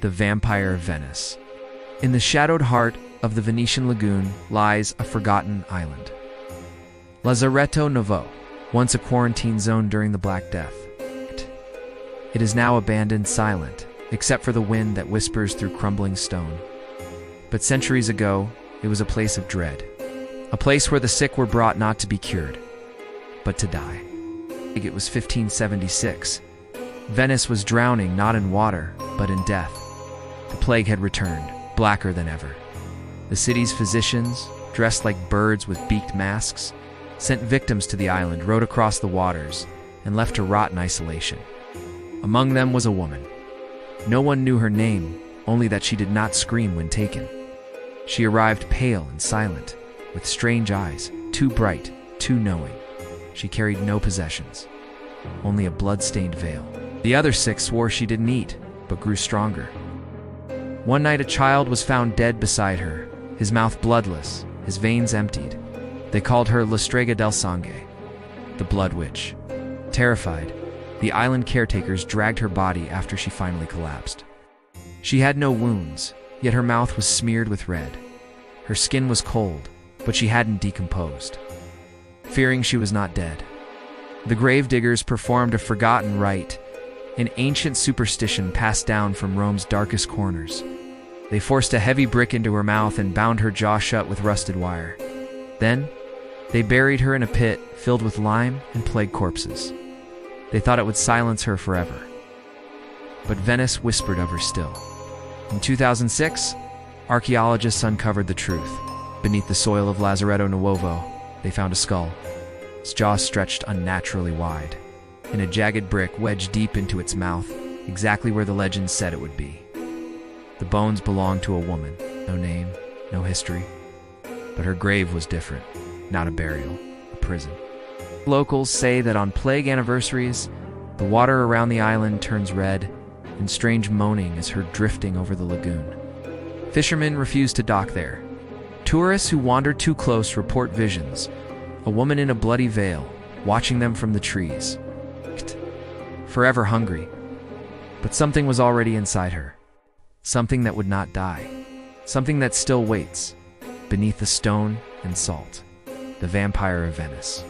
the Vampire of Venice. In the shadowed heart of the Venetian lagoon lies a forgotten island. Lazzaretto Nuovo, once a quarantine zone during the Black Death. It is now abandoned, silent, except for the wind that whispers through crumbling stone. But centuries ago, it was a place of dread. A place where the sick were brought not to be cured, but to die. It was 1576. Venice was drowning not in water, but in death. The plague had returned, blacker than ever. The city's physicians, dressed like birds with beaked masks, sent victims to the island, rowed across the waters, and left to rot in isolation. Among them was a woman. No one knew her name, only that she did not scream when taken. She arrived pale and silent, with strange eyes, too bright, too knowing. She carried no possessions, only a blood-stained veil. The other six swore she didn't eat, but grew stronger. One night a child was found dead beside her, his mouth bloodless, his veins emptied. They called her La Strega del Sangue, the Blood Witch. Terrified, the island caretakers dragged her body after she finally collapsed. She had no wounds, yet her mouth was smeared with red. Her skin was cold, but she hadn't decomposed. Fearing she was not dead, the gravediggers performed a forgotten rite, an ancient superstition passed down from Rome's darkest corners. They forced a heavy brick into her mouth and bound her jaw shut with rusted wire. Then, they buried her in a pit filled with lime and plague corpses. They thought it would silence her forever. But Venice whispered of her still. In 2006, archaeologists uncovered the truth. Beneath the soil of Lazzaretto Nuovo, they found a skull. Its jaw stretched unnaturally wide, and a jagged brick wedged deep into its mouth, exactly where the legend said it would be. The bones belonged to a woman, no name, no history. But her grave was different, not a burial, a prison. Locals say that on plague anniversaries, the water around the island turns red, and strange moaning is heard drifting over the lagoon. Fishermen refuse to dock there. Tourists who wander too close report visions, a woman in a bloody veil, watching them from the trees. Forever hungry. But something was already inside her. Something that would not die. Something that still waits, beneath the stone and salt. The Vampire of Venice.